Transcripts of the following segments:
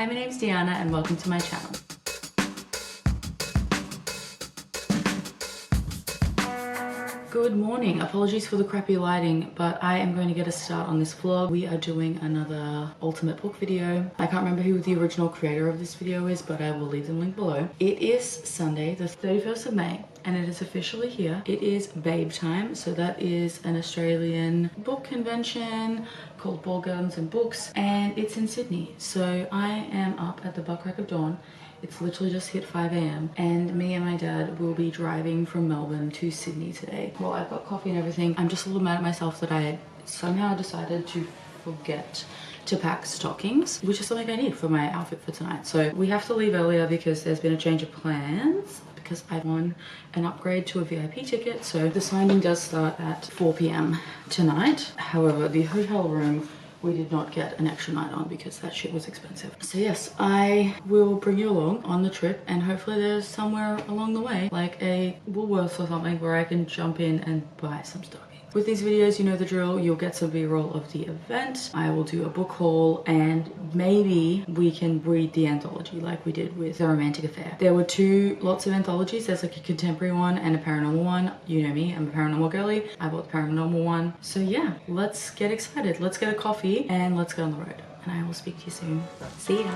Hi, my name's Deanna and welcome to my channel. Good morning. Apologies for the crappy lighting, but I am going to get a start on this vlog. We are doing another ultimate book video. I can't remember who the original creator of this video is, but I will leave the link below. It is Sunday, the 31st of May, and it is officially here. It is Babe Time, so that is an Australian book convention called Ballgowns and Books, and it's in Sydney. So I am up at the butt crack of dawn. It's literally just hit 5 a.m. and me and my dad will be driving from Melbourne to Sydney today. Well, I've got coffee and everything. I'm just a little mad at myself that I somehow decided to forget to pack stockings, which is something I need for my outfit for tonight. So we have to leave earlier because there's been a change of plans because I won an upgrade to a VIP ticket. So the signing does start at 4 p.m. tonight. However, the hotel room we did not get an extra night on because that shit was expensive. So yes, I will bring you along on the trip, and hopefully there's somewhere along the way, like a Woolworths or something, where I can jump in and buy some stockings. With these videos, you know the drill. You'll get some b-roll of the event. I will do a book haul, and maybe we can read the anthology like we did with The Romantic Affair. There were lots of anthologies. There's like a contemporary one and a paranormal one. You know me, I'm a paranormal girly. I bought the paranormal one. So yeah, let's get excited. Let's get a coffee and let's get on the road. And I will speak to you soon. See ya.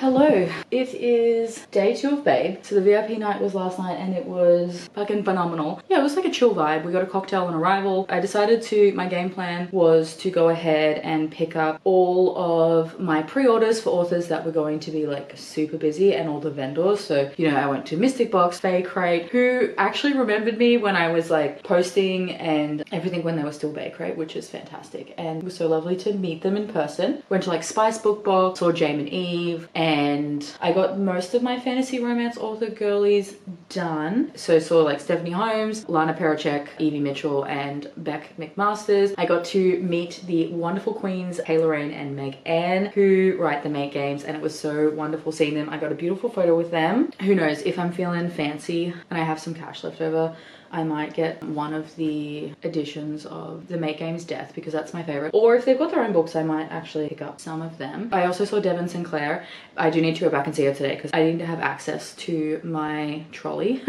Hello, it is day 2 of Babe. So the VIP night was last night and it was fucking phenomenal. Yeah, it was like a chill vibe. We got a cocktail on arrival. I decided my game plan was to go ahead and pick up all of my pre-orders for authors that were going to be like super busy, and all the vendors. So, you know, I went to Mystic Box, Faye Crate, who actually remembered me when I was like posting and everything when they were still Bay Crate, which is fantastic. And it was so lovely to meet them in person. Went to like Spice Book Box, saw Jame and Eve, and I got most of my fantasy romance author girlies done. So saw like Stephanie Holmes, Lana Perachek, Evie Mitchell, and Beck McMasters. I got to meet the wonderful queens Kay Lorraine and Meg Ann, who write the Make games, and it was so wonderful seeing them. I got a beautiful photo with them. Who knows, if I'm feeling fancy and I have some cash left over, I might get one of the editions of the Make Games Death because that's my favorite. Or if they've got their own books, I might actually pick up some of them. I also saw Devon Sinclair. I do need to go back and see her today because I need to have access to my trolley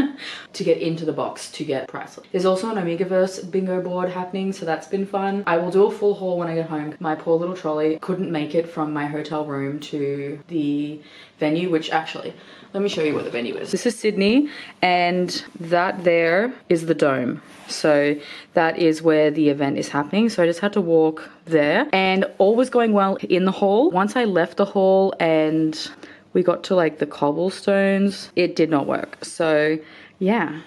to get into the box to get priceless. There's also an Omegaverse bingo board happening, so that's been fun. I will do a full haul when I get home. My poor little trolley couldn't make it from my hotel room to the venue, which actually, let me show you where the venue is. This is Sydney, and that there is the Dome. So that is where the event is happening. So I just had to walk there, and all was going well in the hall. Once I left the hall and we got to like the cobblestones, it did not work. So yeah,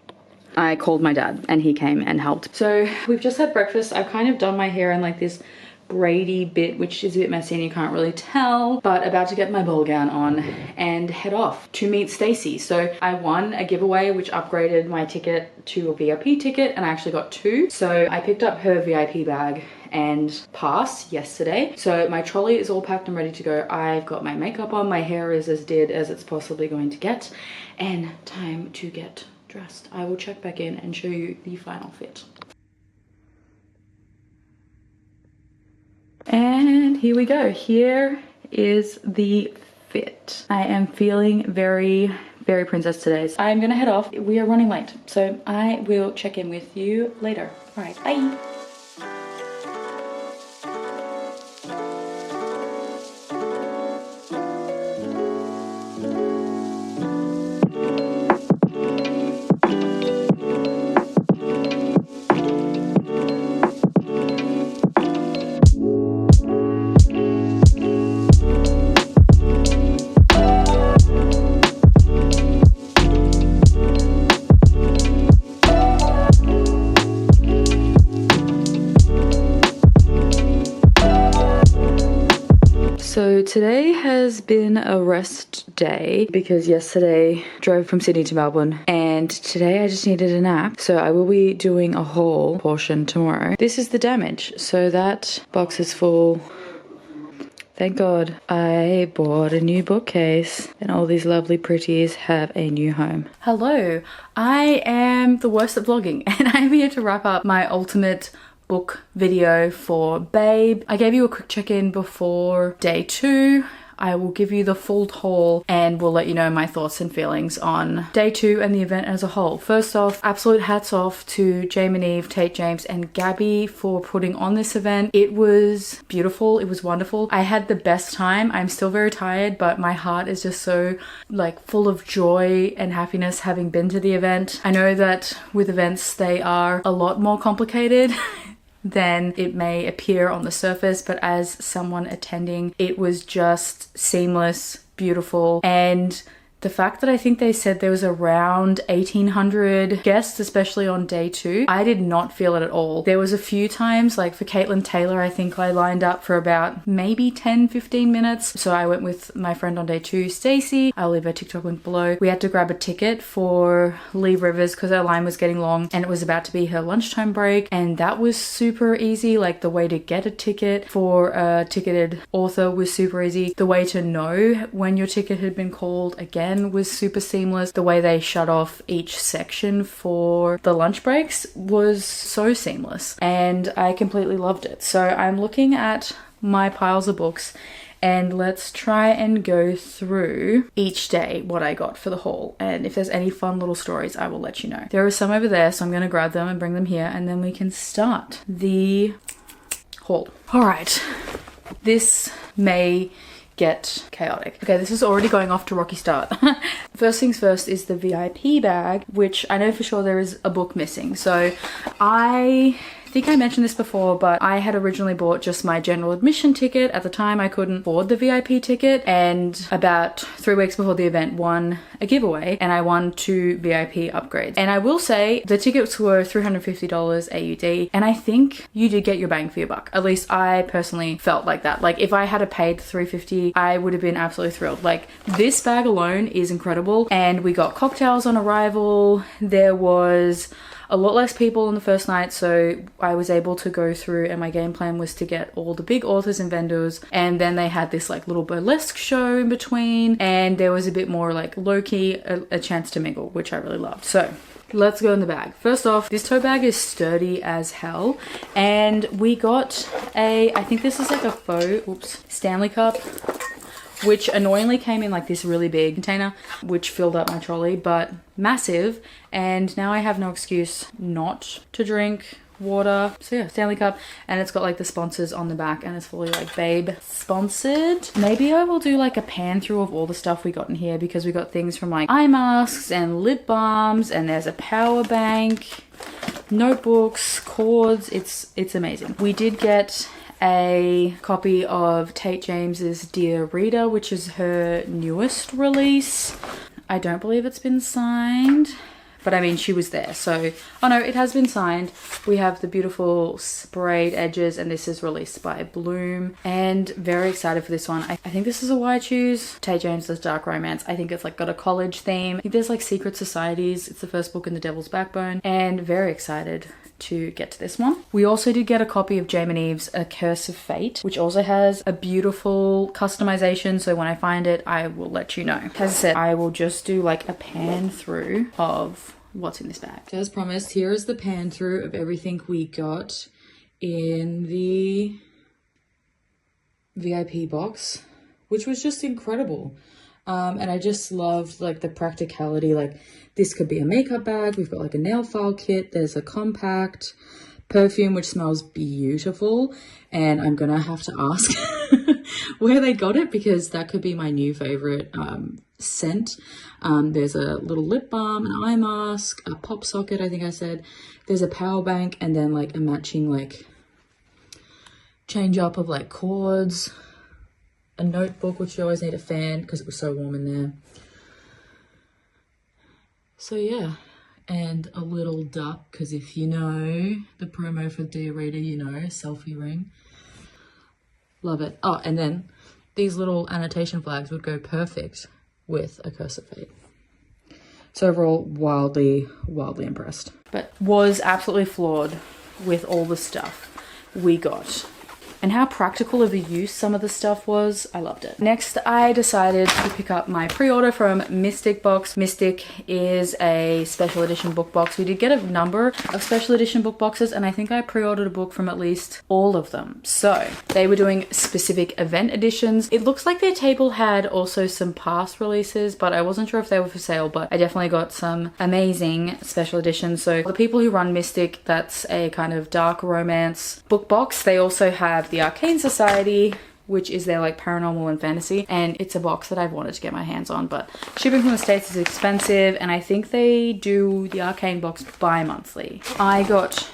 I called my dad and he came and helped. So we've just had breakfast. I've kind of done my hair in like this braidy bit, which is a bit messy and you can't really tell, but about to get my ball gown on and head off to meet Stacy. So I won a giveaway which upgraded my ticket to a VIP ticket, and I actually got 2. So I picked up her VIP bag and pass yesterday. So my trolley is all packed and ready to go. I've got my makeup on, my hair is as did as it's possibly going to get, and time to get dressed. I will check back in and show you the final fit. And here we go. Here is the fit. I am feeling very, very princess today. So I'm gonna head off. We are running late, so I will check in with you later. All right, bye. So today has been a rest day because yesterday drove from Sydney to Melbourne, and today I just needed a nap. So I will be doing a haul portion tomorrow. This is the damage. So that box is full. Thank God I bought a new bookcase and all these lovely pretties have a new home. Hello, I am the worst at vlogging and I'm here to wrap up my ultimate book video for Babe. I gave you a quick check-in before day 2. I will give you the full haul and will let you know my thoughts and feelings on day 2 and the event as a whole. First off, absolute hats off to Jame and Eve, Tate James and Gabby for putting on this event. It was beautiful. It was wonderful. I had the best time. I'm still very tired, but my heart is just so like full of joy and happiness having been to the event. I know that with events, they are a lot more complicated than it may appear on the surface, but as someone attending, it was just seamless, beautiful, and the fact that I think they said there was around 1,800 guests, especially on day 2, I did not feel it at all. There was a few times, like for Caitlin Taylor, I think I lined up for about maybe 10-15 minutes. So I went with my friend on day 2, Stacy. I'll leave her TikTok link below. We had to grab a ticket for Lee Rivers because our line was getting long and it was about to be her lunchtime break. And that was super easy. Like the way to get a ticket for a ticketed author was super easy. The way to know when your ticket had been called again was super seamless. The way they shut off each section for the lunch breaks was so seamless and I completely loved it. So I'm looking at my piles of books and let's try and go through each day what I got for the haul, and if there's any fun little stories I will let you know. There are some over there, so I'm going to grab them and bring them here and then we can start the haul. All right, this may get chaotic. Okay, this is already going off to a rocky start. First things first is the VIP bag, which I know for sure there is a book missing. So I think I mentioned this before, but I had originally bought just my general admission ticket. At the time, I couldn't afford the VIP ticket, and about 3 weeks before the event won a giveaway, and I won 2 VIP upgrades. And I will say the tickets were $350 AUD, and I think you did get your bang for your buck. At least I personally felt like that. Like if I had paid $350, I would have been absolutely thrilled. Like this bag alone is incredible, and we got cocktails on arrival. There was a lot less people on the first night, so I was able to go through, and my game plan was to get all the big authors and vendors, and then they had this like little burlesque show in between, and there was a bit more like low-key, a chance to mingle, which I really loved. So let's go in the bag. First off, this tote bag is sturdy as hell, and we got I think this is like a faux, Stanley Cup, which annoyingly came in like this really big container, which filled up my trolley, but massive. And now I have no excuse not to drink water. So yeah, Stanley Cup, and it's got like the sponsors on the back, and it's fully like Babe sponsored. Maybe I will do like a pan through of all the stuff we got in here, because we got things from like eye masks and lip balms, and there's a power bank, notebooks, cords. It's amazing. We did get a copy of Tate James's Dear Reader, which is her newest release. I don't believe it's been signed, but I mean, she was there. So, oh no, it has been signed. We have the beautiful sprayed edges, and this is released by Bloom, and very excited for this one. I think this is a why I choose. Tay James's dark romance. I think it's like got a college theme. I think there's like secret societies. It's the first book in The Devil's Backbone, and very excited to get to this one. We also did get a copy of Jame and Eve's A Curse of Fate, which also has a beautiful customization, so when I find it, I will let you know. As I said, I will just do like a pan through of what's in this bag. So as promised, here is the pan through of everything we got in the VIP box, which was just incredible. And I just loved like the practicality. Like, this could be a makeup bag. We've got like a nail file kit. There's a compact perfume, which smells beautiful. And I'm gonna have to ask where they got it, because that could be my new favorite scent. There's a little lip balm, an eye mask, a pop socket, I think I said. There's a power bank, and then like a matching like change up of like cords. A notebook, which you always need a fan because it was so warm in there. So yeah, and a little duck, because if you know the promo for Dear Reader, you know, selfie ring. Love it. Oh, and then these little annotation flags would go perfect with A Curse of Fate. So overall, wildly impressed. But was absolutely floored with all the stuff we got. And how practical of a use some of the stuff was. I loved it. Next, I decided to pick up my pre-order from Mystic Box. Mystic is a special edition book box. We did get a number of special edition book boxes, and I think I pre-ordered a book from at least all of them. So they were doing specific event editions. It looks like their table had also some past releases, but I wasn't sure if they were for sale, but I definitely got some amazing special editions. So the people who run Mystic, that's a kind of dark romance book box. They also have the Arcane Society, which is their like paranormal and fantasy, and it's a box that I've wanted to get my hands on, but shipping from the States is expensive, and I think they do the Arcane box bi-monthly. I got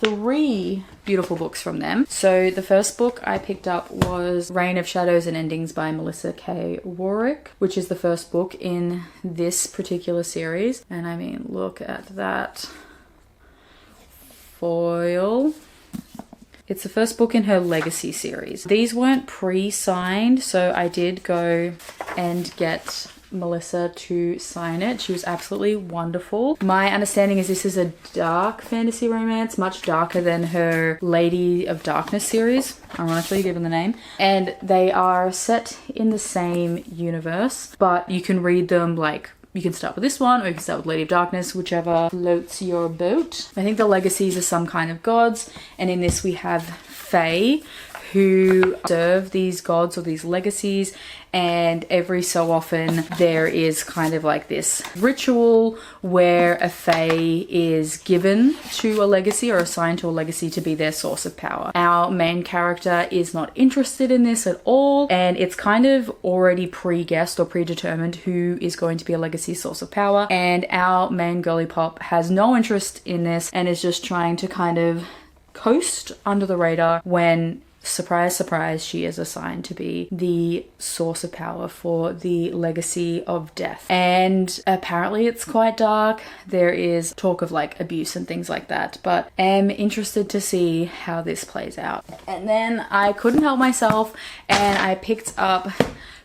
3 beautiful books from them. So the first book I picked up was Reign of Shadows and Endings by Melissa K. Warwick, which is the first book in this particular series, and I mean, look at that foil. It's the first book in her Legacy series. These weren't pre-signed, so I did go and get Melissa to sign it. She was absolutely wonderful. My understanding is this is a dark fantasy romance, much darker than her Lady of Darkness series, ironically given the name. And they are set in the same universe, but you can read them like, you can start with this one, or you can start with Lady of Darkness, whichever floats your boat. I think the legacies are some kind of gods, and in this we have Fae, who serve these gods or these legacies, and every so often there is kind of like this ritual where a Fae is given to a legacy or assigned to a legacy to be their source of power. Our main character is not interested in this at all, and it's kind of already pre-guessed or predetermined who is going to be a legacy source of power, and our main girly pop has no interest in this and is just trying to kind of coast under the radar when, surprise, surprise, she is assigned to be the source of power for the legacy of death. And apparently it's quite dark. There is talk of like abuse and things like that, but am interested to see how this plays out. And then I couldn't help myself and I picked up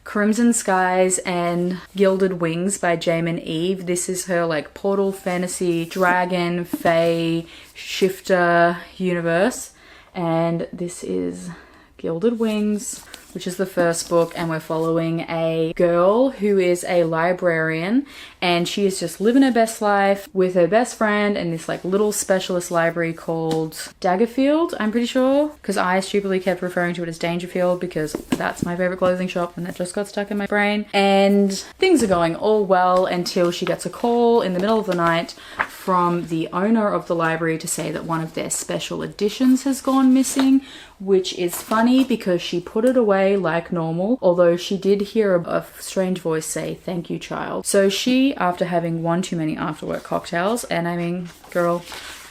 Crimson Skies and Gilded Wings by Jame and Eve. This is her like portal fantasy dragon fae shifter universe. And this is Gilded Wings, which is the first book, and we're following a girl who is a librarian, and she is just living her best life with her best friend in this like little specialist library called Daggerfield, I'm pretty sure, because I stupidly kept referring to it as Dangerfield because that's my favorite clothing shop and that just got stuck in my brain. And things are going all well until she gets a call in the middle of the night from the owner of the library to say that one of their special editions has gone missing, which is funny because she put it away like normal, although she did hear a strange voice say, "Thank you, child." So she, after having one too many after-work cocktails, and I mean, girl,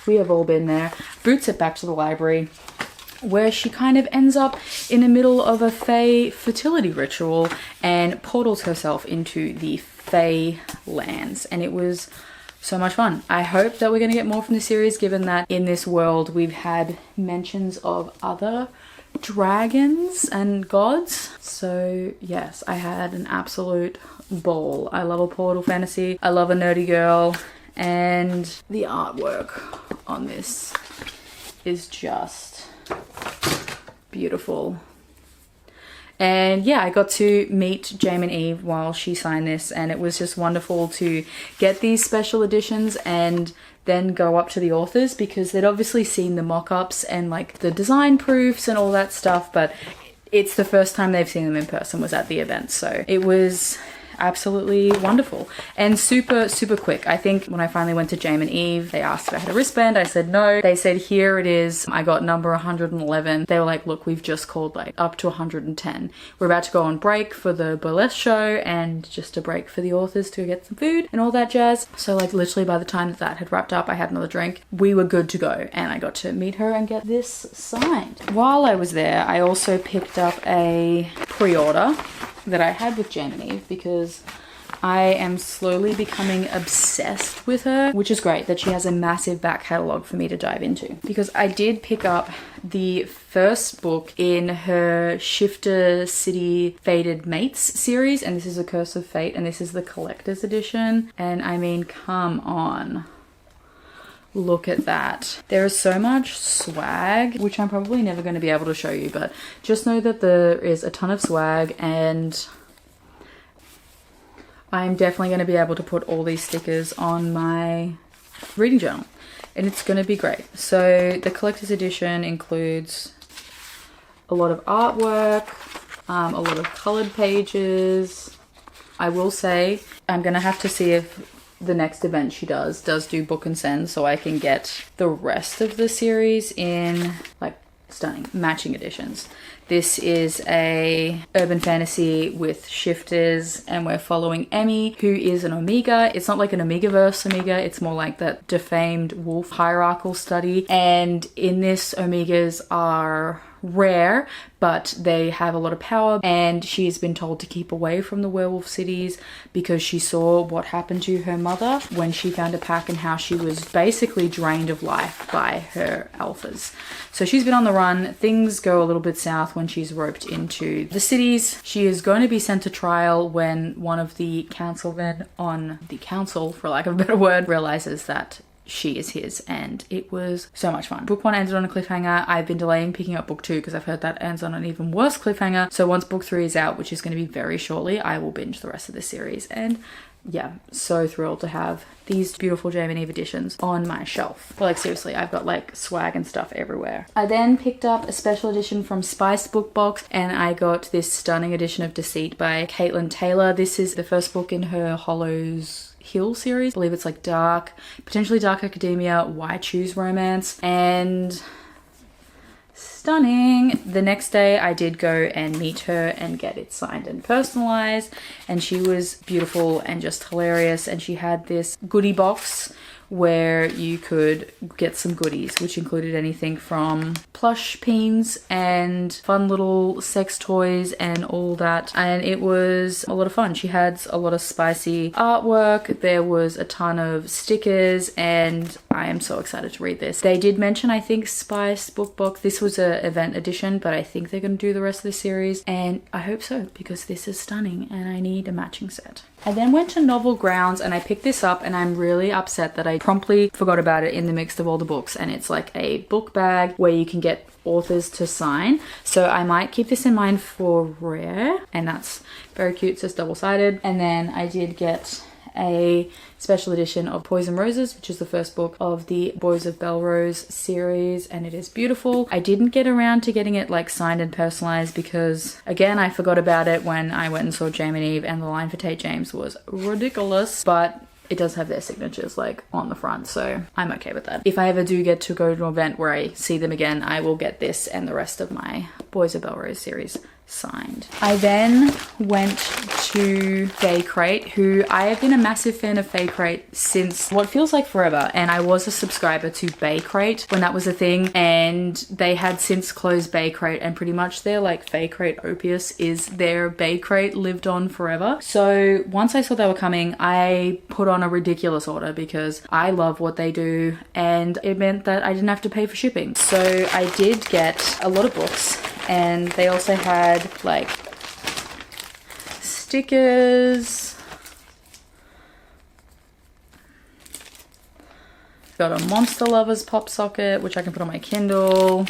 we have all been there, boots it back to the library, where she kind of ends up in the middle of a fae fertility ritual and portals herself into the fae lands. And it was so much fun. I hope that we're going to get more from the series, given that in this world we've had mentions of other dragons and gods. So yes, I had an absolute ball. I love a portal fantasy. I love a nerdy girl, and the artwork on this is just beautiful. And yeah, I got to meet Jaime and Eve while she signed this, and it was just wonderful to get these special editions and then go up to the authors, because they'd obviously seen the mock-ups and like the design proofs and all that stuff, but it's the first time they've seen them in person was at the event. So it was absolutely wonderful and super quick. I think when I finally went to Jaime and Eve, they asked if I had a wristband. I said no. They said, here it is. I got number 111. They were like, look, we've just called like up to 110. We're about to go on break for the burlesque show and just a break for the authors to get some food and all that jazz. So like literally by the time that had wrapped up, I had another drink. We were good to go, and I got to meet her and get this signed. While I was there, I also picked up a pre-order that I had with Jaime and Eve, because I am slowly becoming obsessed with her, which is great that she has a massive back catalogue for me to dive into, because I did pick up the first book in her Shifter City Fated Mates series, and this is A Curse of Fate, and this is the collector's edition. And I mean, come on. Look at that. There is so much swag, which I'm probably never going to be able to show you, but just know that there is a ton of swag, and I'm definitely going to be able to put all these stickers on my reading journal, and it's going to be great. So the collector's edition includes a lot of artwork, a lot of colored pages. I will say I'm going to have to see if the next event she does do book and send, so I can get the rest of the series in like stunning matching editions. This is a urban fantasy with shifters, and we're following Emmy, who is an Omega. It's not like an Omegaverse Omega, it's more like that defamed wolf hierarchical study. And in this, Omegas are rare, but they have a lot of power, and she's been told to keep away from the werewolf cities because she saw what happened to her mother when she found a pack, and how she was basically drained of life by her alphas. So she's been on the run. Things go a little bit south when she's roped into the cities. She is going to be sent to trial when one of the councilmen on the council, for lack of a better word, realizes that she is his, and it was so much fun. Book 1 ended on a cliffhanger. I've been delaying picking up book 2 because I've heard that ends on an even worse cliffhanger. So once book 3 is out, which is going to be very shortly, I will binge the rest of the series. And yeah, so thrilled to have these beautiful Jaime and Eve editions on my shelf. But like seriously, I've got like swag and stuff everywhere. I then picked up a special edition from Spice Book Box, and I got this stunning edition of Deceit by Caitlin Taylor. This is the first book in her Hollows Hill series. I believe it's like dark, potentially dark academia, why choose romance, and stunning. The next day I did go and meet her and get it signed and personalized, and she was beautiful and just hilarious. And she had this goodie box where you could get some goodies, which included anything from plush peens and fun little sex toys and all that. And it was a lot of fun. She had a lot of spicy artwork. There was a ton of stickers, and I am so excited to read this. They did mention, I think, Spice Book Book. This was an event edition, but I think they're going to do the rest of the series, and I hope so, because this is stunning and I need a matching set. I then went to Novel Grounds and I picked this up, and I'm really upset that I promptly forgot about it in the mix of all the books. And it's like a book bag where you can get authors to sign. So I might keep this in mind for rare, and that's very cute. It says double-sided. And then I did get a special edition of Poison Roses, which is the first book of the Boys of Belrose series, and it is beautiful. I didn't get around to getting it like signed and personalized because, again, I forgot about it when I went and saw Jaime and Eve, and the line for Tate James was ridiculous, but it does have their signatures like on the front, so I'm okay with that. If I ever do get to go to an event where I see them again, I will get this and the rest of my Boys of Belrose series signed. I then went to Fae Crate, who I have been a massive fan of Fae Crate since what feels like forever, and I was a subscriber to Bay Crate when that was a thing, and they had since closed Bay Crate, and pretty much their like Fae Crate opus is their Bay Crate lived on forever. So once I saw they were coming, I put on a ridiculous order because I love what they do, and it meant that I didn't have to pay for shipping. So I did get a lot of books, and they also had like stickers. Got a Monster Lovers pop socket, which I can put on my Kindle.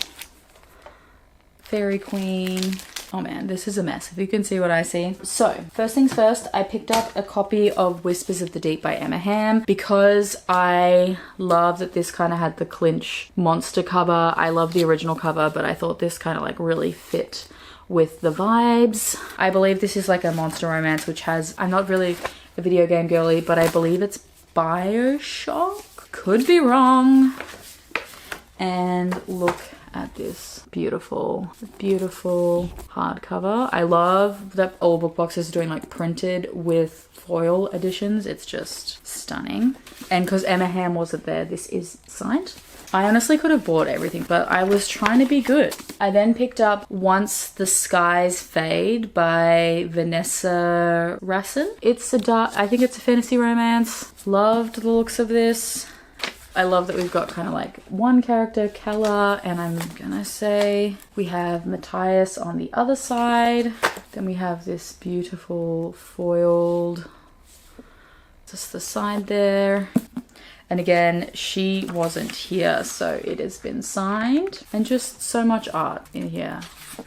Fairy Queen. Oh man, this is a mess, if you can see what I see. So, first things first, I picked up a copy of Whispers of the Deep by Emma Hamm because I love that this kind of had the clinch monster cover. I love the original cover, but I thought this kind of like really fit with the vibes. I believe this is like a monster romance, which has, I'm not really a video game girly, but I believe it's BioShock. Could be wrong. And look at this beautiful, beautiful hardcover. I love that all book boxes are doing like printed with foil editions. It's just stunning. And because Emma Hamm wasn't there, this is signed. I honestly could have bought everything, but I was trying to be good. I then picked up Once the Skies Fade by Vanessa Rassin. It's a dark, I think it's a fantasy romance. Loved the looks of this. I love that we've got kind of like one character, Kella, and I'm gonna say we have Matthias on the other side. Then we have this beautiful foiled, just the side there. And again, she wasn't here, so it has been signed. And just so much art in here.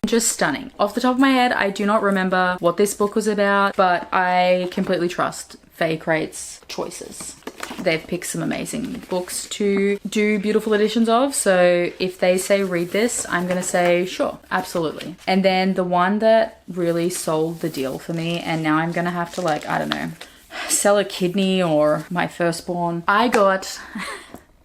Just stunning. Off the top of my head, I do not remember what this book was about, but I completely trust Fae Crate's choices. They've picked some amazing books to do beautiful editions of, so if they say read this, I'm gonna say sure, absolutely. And then the one that really sold the deal for me, and now I'm gonna have to like, I don't know, sell a kidney or my firstborn. I got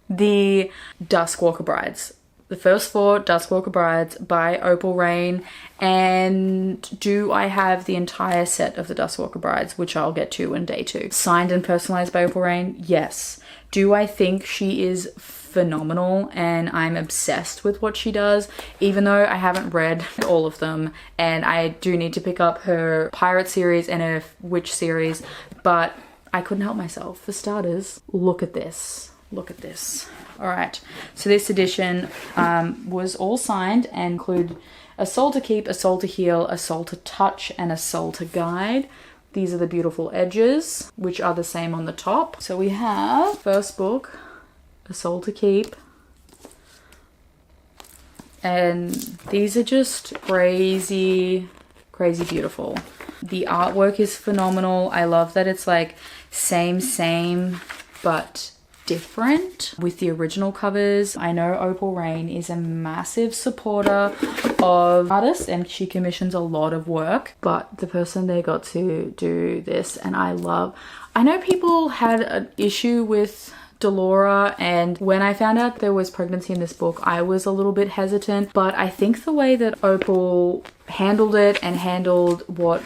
the Duskwalker Brides. The first 4 Duskwalker Brides by Opal Rain. And do I have the entire set of the Duskwalker Brides, which I'll get to in day 2. Signed and personalized by Opal Rain? Yes. Do I think she is phenomenal and I'm obsessed with what she does, even though I haven't read all of them, and I do need to pick up her Pirate series and her Witch series, but I couldn't help myself. For starters, look at this. Look at this. All right, so this edition was all signed and include a Soul to Keep, a Soul to Heal, a Soul to Touch, and a Soul to Guide. These are the beautiful edges, which are the same on the top. So we have, first book, A Soul to Keep. And these are just crazy, crazy beautiful. The artwork is phenomenal. I love that it's like same, but different with the original covers. I know Opal Rain is a massive supporter of artists and she commissions a lot of work, but the person they got to do this, and I know people had an issue with Delora, and when I found out there was pregnancy in this book, I was a little bit hesitant, but I think the way that Opal handled it and handled what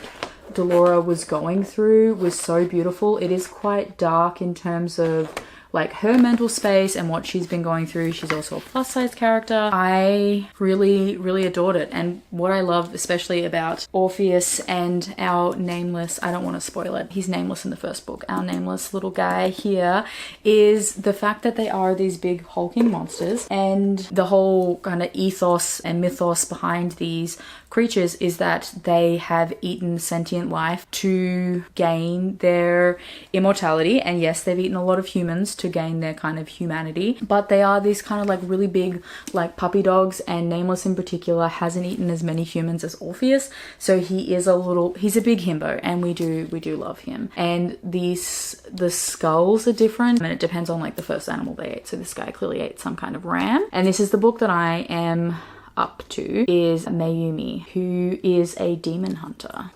Delora was going through was so beautiful. It is quite dark in terms of like her mental space and what she's been going through. She's also a plus size character. I really adored it. And what I love especially about Orpheus and our nameless, I don't want to spoil it, he's nameless in the first book, our nameless little guy here, is the fact that they are these big hulking monsters, and the whole kind of ethos and mythos behind these creatures is that they have eaten sentient life to gain their immortality. And yes, they've eaten a lot of humans to gain their kind of humanity, but they are these kind of like really big like puppy dogs, and Nameless in particular hasn't eaten as many humans as Orpheus, so he's a big himbo, and we do love him. And the skulls are different, and it depends on like the first animal they ate. So this guy clearly ate some kind of ram. And this is the book that I am up to, is Mayumi, who is a demon hunter.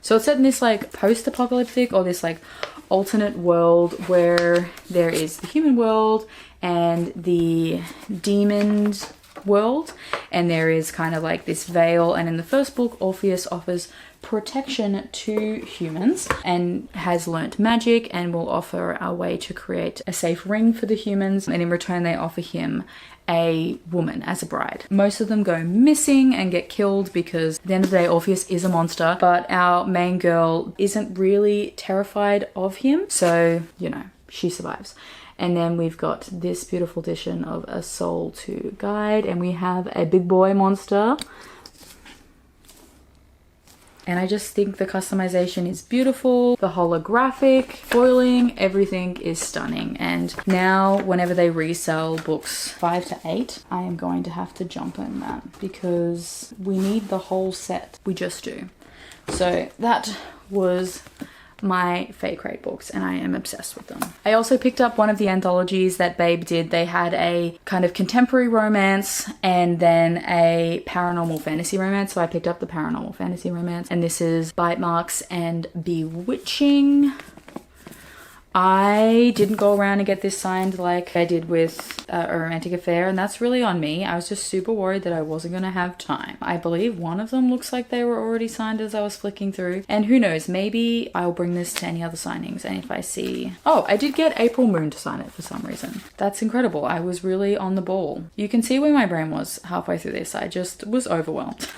So it's set in this like post-apocalyptic or this like alternate world where there is the human world and the demon world, and there is kind of like this veil, and in the first book Orpheus offers protection to humans and has learnt magic and will offer a way to create a safe ring for the humans, and in return they offer him a woman as a bride. Most of them go missing and get killed because at the end of the day Orpheus is a monster, but our main girl isn't really terrified of him, so you know, she survives. And then we've got this beautiful edition of A Soul to Guide, and we have a big boy monster. And I just think the customization is beautiful. The holographic foiling, everything is stunning. And now whenever they resell books 5 to 8, I am going to have to jump on that because we need the whole set. We just do. So that was my Fae Crate books, and I am obsessed with them. I also picked up one of the anthologies that Babe did. They had a kind of contemporary romance and then a paranormal fantasy romance, so I picked up the paranormal fantasy romance, and this is Bite Marks and Bewitching. I didn't go around and get this signed like I did with A Romantic Affair, and that's really on me. I was just super worried that I wasn't going to have time. I believe one of them looks like they were already signed as I was flicking through, and who knows, maybe I'll bring this to any other signings, and if I see... Oh, I did get April Moon to sign it for some reason. That's incredible. I was really on the ball. You can see where my brain was halfway through this. I just was overwhelmed.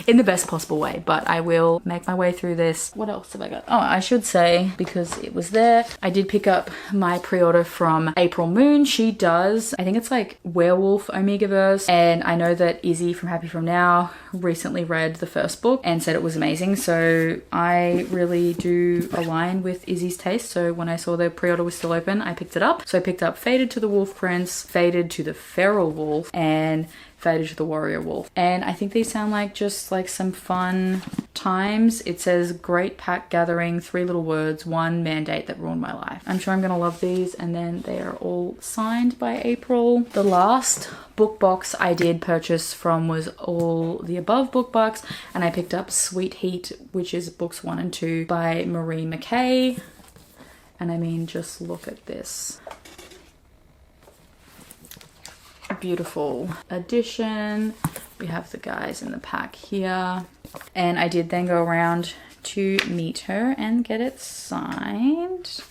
In the best possible way, but I will make my way through this. What else have I got? Oh, I should say, because it was there, I did pick up my pre-order from April Moon. She does, I think it's like Werewolf Omegaverse, and I know that Izzy from Happy From Now recently read the first book and said it was amazing, so I really do align with Izzy's taste. So when I saw the pre-order was still open, I picked it up. So I picked up Fated to the Wolf Prince, Fated to the Feral Wolf, and Fated to the Warrior Wolf, and I think these sound like just like some fun times. It says great pack gathering, 3 little words, 1 mandate that ruined my life. I'm sure I'm gonna love these, and then they are all signed by April. The last book box I did purchase from was All the Above book box, and I picked up Sweet Heat, which is books 1 and 2 by Marie McKay. And I mean, just look at this. Beautiful edition. We have the guys in the pack here, and I did then go around to meet her and get it signed,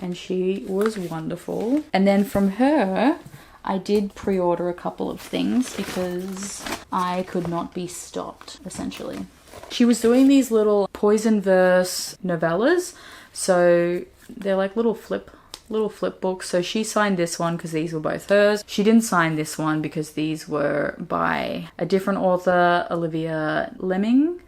and she was wonderful. And then from her I did pre-order a couple of things because I could not be stopped, essentially. She was doing these little Poison Verse novellas, so they're like little flip books. So she signed this one because these were both hers. She didn't sign this one because these were by a different author, Olivia Lemming,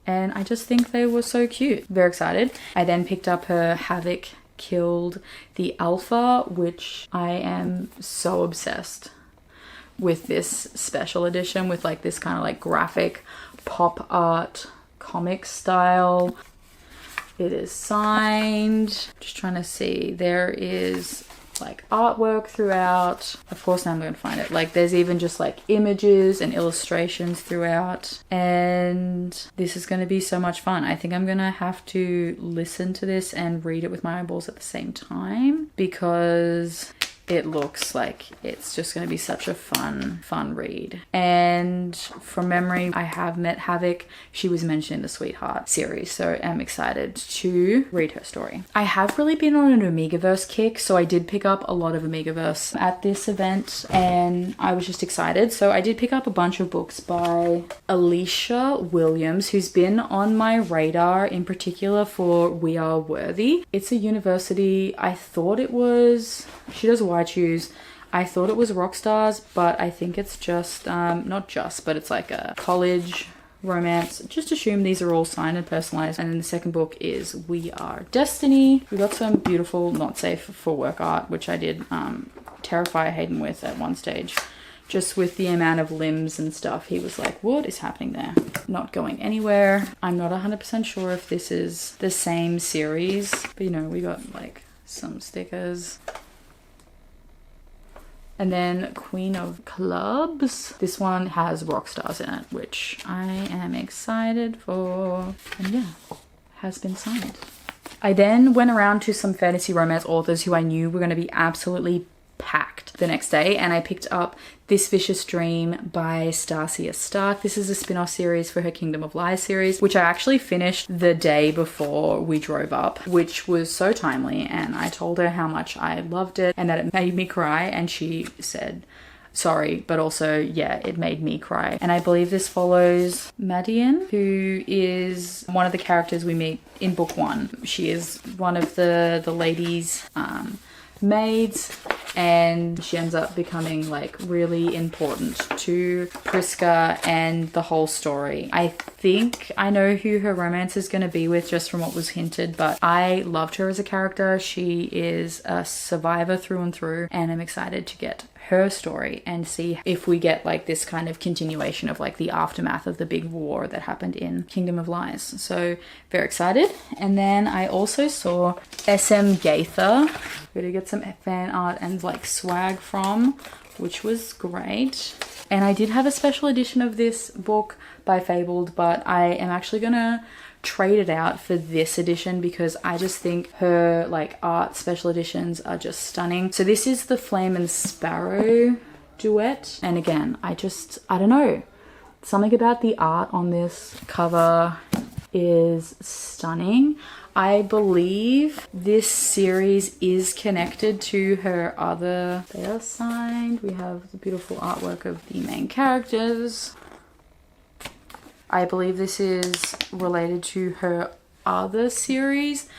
and I just think they were so cute. Very excited. I then picked up her Havoc Killed the Alpha, which I am so obsessed with this special edition with like this kind of like graphic pop art comic style. It is signed. Just trying to see. There is like artwork throughout. Of course, now I'm going to find it. Like there's even just like images and illustrations throughout. And this is going to be so much fun. I think I'm going to have to listen to this and read it with my eyeballs at the same time because it looks like it's just going to be such a fun read. And from memory, I have met Havoc. She was mentioned in the Sweetheart series, so I'm excited to read her story. I have really been on an Omegaverse kick, so I did pick up a lot of Omegaverse at this event, and I was just excited. So I did pick up a bunch of books by Alicia Williams, who's been on my radar in particular for We Are Worthy. It's a university. I thought it was... She does Why Choose. I thought it was Rockstars, but I think it's just, not just, but it's like a college romance. Just assume these are all signed and personalized. And then the second book is We Are Destiny. We got some beautiful not safe for work art, which I did terrify Hayden with at one stage. Just with the amount of limbs and stuff, he was like, what is happening there? Not going anywhere. I'm not 100% sure if this is the same series, but you know, we got like some stickers. And then Queen of Clubs. This one has Rockstars in it, which I am excited for. And yeah, has been signed. I then went around to some fantasy romance authors who I knew were going to be absolutely packed the next day, and I picked up This Vicious Dream by Stacia Stark. This is a spin-off series for her Kingdom of Lies series, which I actually finished the day before we drove up, which was so timely, and I told her how much I loved it and that it made me cry, and she said sorry, but also, yeah, it made me cry. And I believe this follows Madian, who is one of the characters we meet in book 1. She is one of the ladies' maids, and she ends up becoming like really important to Priska and the whole story. I think I know who her romance is going to be with just from what was hinted, but I loved her as a character. She is a survivor through and through, and I'm excited to get her story and see if we get like this kind of continuation of like the aftermath of the big war that happened in Kingdom of Lies. So very excited. And then I also saw SM Gaither, who to get some fan art and like swag from, which was great. And I did have a special edition of this book by Fabled, but I am actually gonna trade it out for this edition because I just think her like art special editions are just stunning. So this is the Flame and Sparrow duet, and again, I don't know, something about the art on this cover is stunning. I believe this series is connected to her other, they are signed. We have the beautiful artwork of the main characters. I believe this is related to her other series,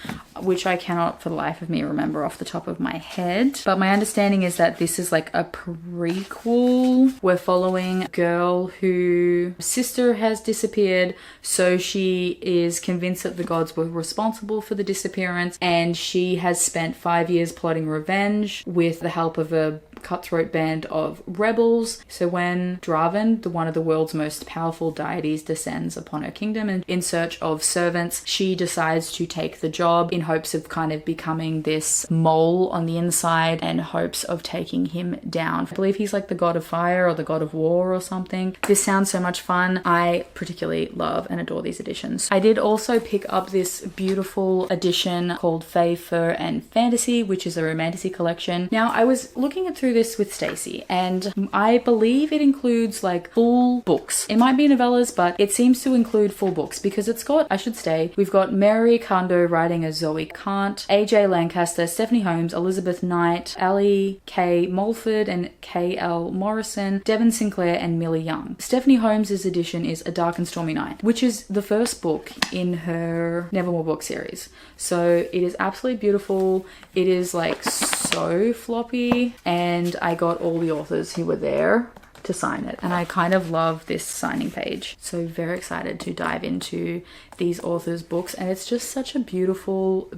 which I cannot for the life of me remember off the top of my head. But my understanding is that this is like a prequel. We're following a girl whose sister has disappeared, so she is convinced that the gods were responsible for the disappearance, and she has spent 5 years plotting revenge with the help of a cutthroat band of rebels. So when Draven, one of the world's most powerful deities, descends upon her kingdom and in search of servants, she decides to take the job in hopes of kind of becoming this mole on the inside and hopes of taking him down. I believe he's like the god of fire or the god of war or something. This sounds so much fun. I particularly love and adore these editions. I did also pick up this beautiful edition called Fae, Fur and Fantasy, which is a Romantasy collection. Now, I was looking it through this with Stacey, and I believe it includes like full books. It might be novellas, but it seems to include full books because it's got, I should say, we've got Mary Kondo writing as Zoe Kant, AJ Lancaster, Stephanie Holmes, Elizabeth Knight, Ali K. Mulford and K.L. Morrison, Devon Sinclair and Millie Young. Stephanie Holmes' edition is A Dark and Stormy Night, which is the first book in her Nevermore book series. So it is absolutely beautiful. It is like so floppy, and I got all the authors who were there to sign it, and I kind of love this signing page. So very excited to dive into these authors' books, and it's just such a beautiful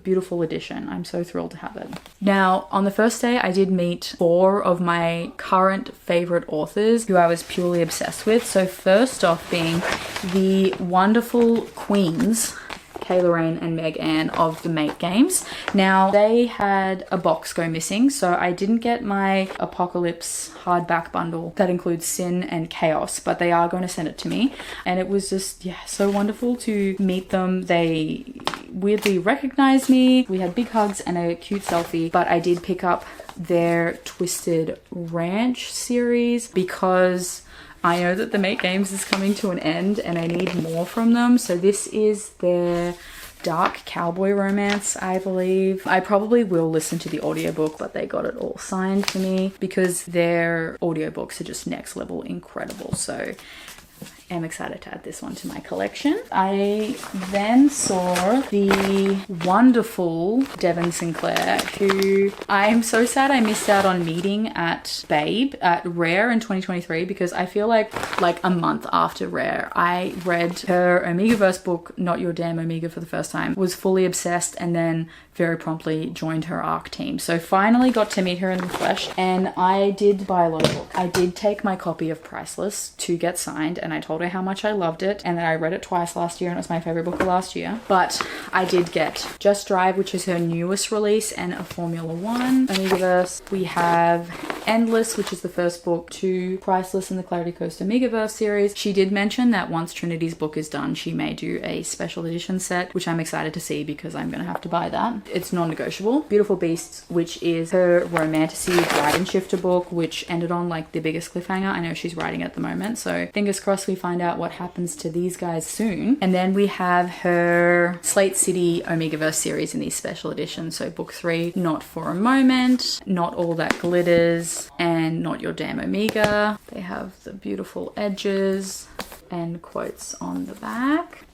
edition. I'm so thrilled to have it. Now, on the first day, I did meet 4 of my current favorite authors who I was purely obsessed with. So first off being the wonderful queens, Kay Lorraine and Meg Ann of the Mate Games. Now, they had a box go missing, so I didn't get my Apocalypse hardback bundle that includes Sin and Chaos, but they are going to send it to me. And it was just, yeah, so wonderful to meet them. They weirdly recognized me. We had big hugs and a cute selfie, but I did pick up their Twisted Ranch series because I know that the Mate Games is coming to an end and I need more from them. So this is their dark cowboy romance, I believe. I probably will listen to the audiobook, but they got it all signed for me because their audiobooks are just next level incredible. So I'm excited to add this one to my collection. I then saw the wonderful Devon Sinclair, who I am so sad I missed out on meeting at Rare in 2023, because I feel like a month after Rare, I read her Omegaverse book, Not Your Damn Omega, for the first time, was fully obsessed, and then very promptly joined her ARC team. So finally got to meet her in the flesh, and I did buy a lot of books. I did take my copy of Priceless to get signed, and I told her how much I loved it and that I read it twice last year and it was my favorite book of last year. But I did get Just Drive, which is her newest release, and a Formula One Omegaverse. We have Endless, which is the first book to Priceless in the Clarity Coast Omegaverse series. She did mention that once Trinity's book is done, she may do a special edition set, which I'm excited to see because I'm gonna have to buy that. It's non-negotiable. Beautiful Beasts, which is her Romantasy Dragon Shifter book, which ended on like the biggest cliffhanger. I know she's writing at the moment, so fingers crossed we find out what happens to these guys soon. And then we have her Slate City Omegaverse series in these special editions. So book 3, Not for a Moment, Not All That Glitters, and Not Your Damn Omega. They have the beautiful edges and quotes on the back.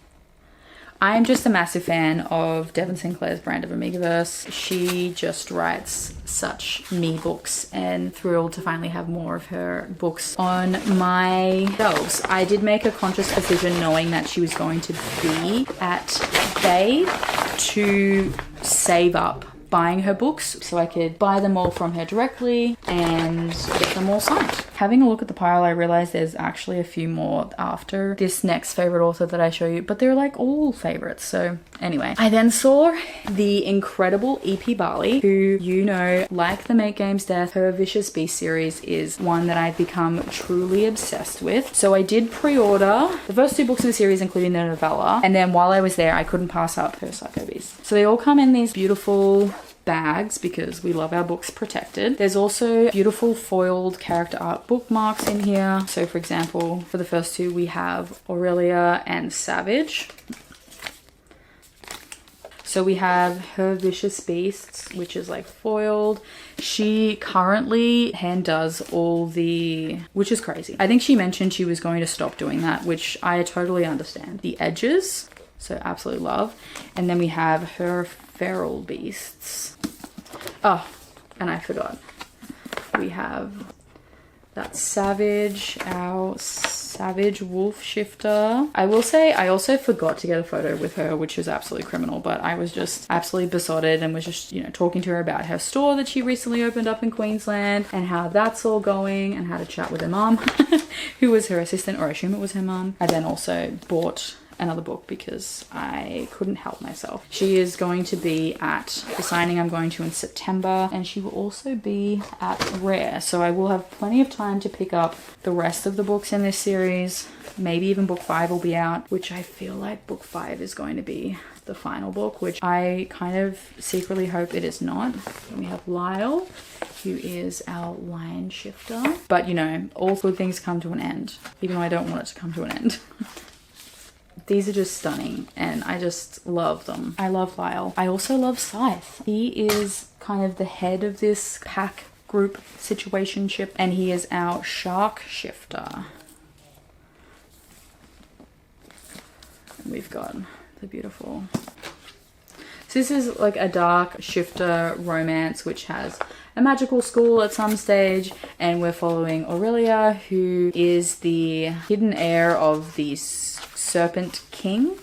I'm just a massive fan of Devon Sinclair's brand of Omegaverse. She just writes such me books, and thrilled to finally have more of her books on my shelves. I did make a conscious decision knowing that she was going to be at Bay to save up buying her books so I could buy them all from her directly and get them all signed. Having a look at the pile, I realized there's actually a few more after this next favorite author that I show you, but they're like all favorites. So anyway, I then saw the incredible E.P. Barley, who, you know, like the Make Games Death, her Vicious Beast series is one that I've become truly obsessed with. So I did pre-order the first 2 books of the series, including the novella, and then while I was there, I couldn't pass up her Psycho Beast. So they all come in these beautiful bags because we love our books protected. There's also beautiful foiled character art bookmarks in here. So for example, for the first 2 we have Aurelia and Savage. So we have her Vicious Beasts, which is like foiled. She currently hand does all the, which is crazy. I think she mentioned she was going to stop doing that, which I totally understand. The edges, so absolutely love. And then we have her Feral Beasts. Oh, and I forgot. We have that Savage, our Savage Wolf Shifter. I will say I also forgot to get a photo with her, which was absolutely criminal, but I was just absolutely besotted and was just, you know, talking to her about her store that she recently opened up in Queensland and how that's all going, and how to chat with her mom, who was her assistant, or I assume it was her mom. I then also bought another book because I couldn't help myself. She is going to be at the signing I'm going to in September, and she will also be at Rare, so I will have plenty of time to pick up the rest of the books in this series. Maybe even book 5 will be out, which I feel like book 5 is going to be the final book, which I kind of secretly hope it is not. And we have Lyle, who is our Lion Shifter, but you know, all good things come to an end, even though I don't want it to come to an end. These are just stunning and I just love them. I love Lyle. I also love Scythe. He is kind of the head of this pack group situationship, and he is our Shark Shifter. And we've got the beautiful... So this is like a dark shifter romance which has a magical school at some stage, and we're following Aurelia, who is the hidden heir of the Serpent King.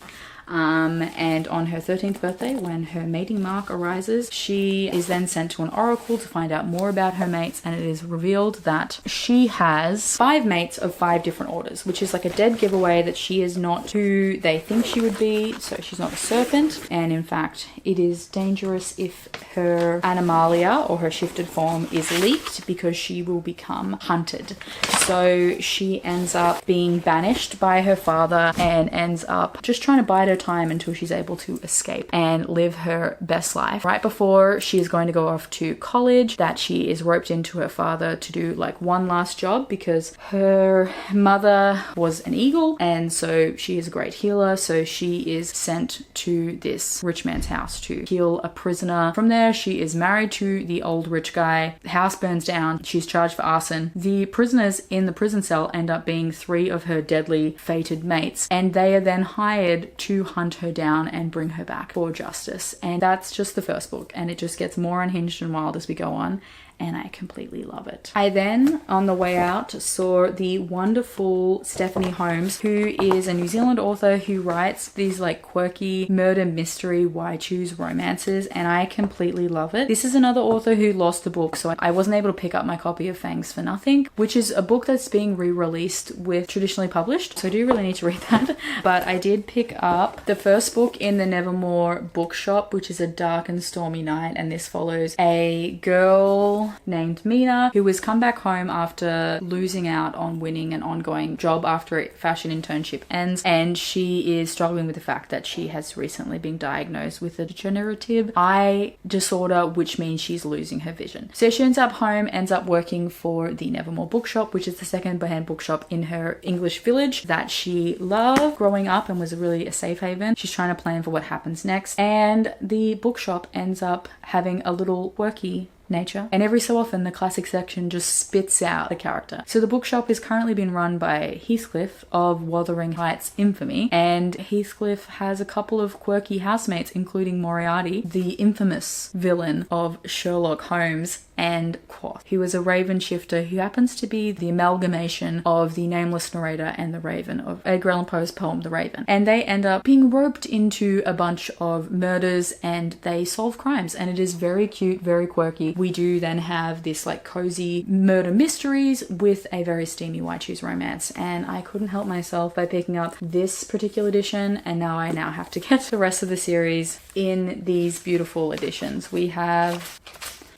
And on her 13th birthday, when her mating mark arises, she is then sent to an oracle to find out more about her mates, and it is revealed that she has 5 mates of 5 different orders, which is like a dead giveaway that she is not who they think she would be. So she's not a serpent, and in fact it is dangerous if her animalia or her shifted form is leaked, because she will become hunted. So she ends up being banished by her father and ends up just trying to bide her time until she's able to escape and live her best life. Right before she is going to go off to college, that she is roped into her father to do like one last job, because her mother was an eagle and so she is a great healer. So she is sent to this rich man's house to heal a prisoner. From there, she is married to the old rich guy. The house burns down. She's charged for arson. The prisoners in the prison cell end up being 3 of her deadly fated mates, and they are then hired to hunt her down and bring her back for justice. And that's just the first book, and it just gets more unhinged and wild as we go on. and I completely love it. I then, on the way out, saw the wonderful Stephanie Holmes, who is a New Zealand author who writes these like quirky murder mystery why choose romances, and I completely love it. This is another author who lost the book, so I wasn't able to pick up my copy of Fangs for Nothing, which is a book that's being re-released with Traditionally Published, so I do really need to read that. But I did pick up the first book in the Nevermore bookshop, which is A Dark and Stormy Night, and this follows a girl named Mina who has come back home after losing out on winning an ongoing job after a fashion internship ends, and she is struggling with the fact that she has recently been diagnosed with a degenerative eye disorder, which means she's losing her vision. So she ends up home, ends up working for the Nevermore bookshop, which is the second-hand bookshop in her English village that she loved growing up and was really a safe haven. She's trying to plan for what happens next, and the bookshop ends up having a little quirky nature, and every so often the classic section just spits out a character. So the bookshop is currently being run by Heathcliff of Wuthering Heights infamy, and Heathcliff has a couple of quirky housemates, including Moriarty, the infamous villain of Sherlock Holmes, and Quoth, who is a raven shifter who happens to be the amalgamation of the nameless narrator and the raven of Edgar Allan Poe's poem The Raven. And they end up being roped into a bunch of murders and they solve crimes, and it is very cute, very quirky. We do then have this like cozy murder mysteries with a very steamy Why Choose romance, and I couldn't help myself by picking up this particular edition, and now I have to get the rest of the series in these beautiful editions. We have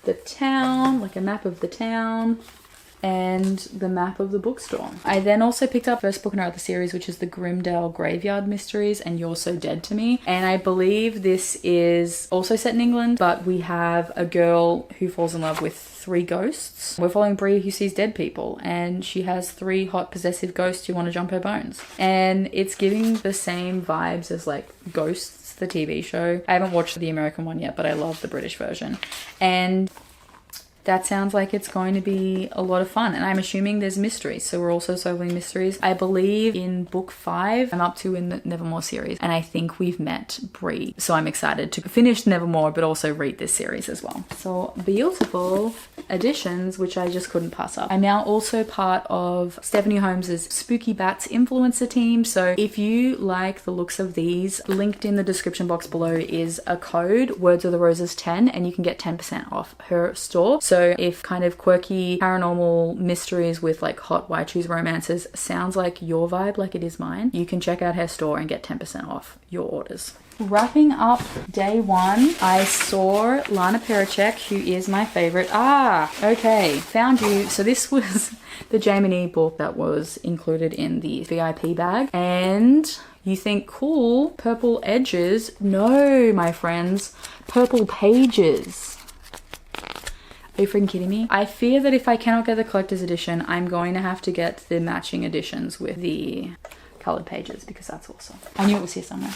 the town, like a map of the town, and the map of the bookstore. I then also picked up first book in our series, which is the Grimdale Graveyard Mysteries and You're So Dead to Me. And I believe this is also set in England, but we have a girl who falls in love with 3 ghosts. We're following Brie, who sees dead people, and she has 3 hot possessive ghosts who want to jump her bones. And it's giving the same vibes as like Ghosts, the TV show. I haven't watched the American one yet, but I love the British version. And that sounds like it's going to be a lot of fun, and I'm assuming there's mysteries, so we're also solving mysteries. I believe in book 5 I'm up to in the Nevermore series, and I think we've met Brie, so I'm excited to finish Nevermore but also read this series as well. So beautiful additions which I just couldn't pass up. I'm now also part of Stephanie Holmes's Spooky Bats influencer team, so if you like the looks of these, linked in the description box below is a code, Words of the Roses 10, and you can get 10% off her store. So if kind of quirky paranormal mysteries with like hot Why Choose romances sounds like your vibe, like it is mine, you can check out her store and get 10% off your orders. Wrapping up day 1, I saw Lana Pericek, who is my favorite. Okay, found you. So this was the Jamie book that was included in the VIP bag, and you think, cool, purple edges. No, my friends, purple pages. Are you freaking kidding me? I fear that if I cannot get the collector's edition, I'm going to have to get the matching editions with the colored pages, because that's awesome. I knew it was here somewhere.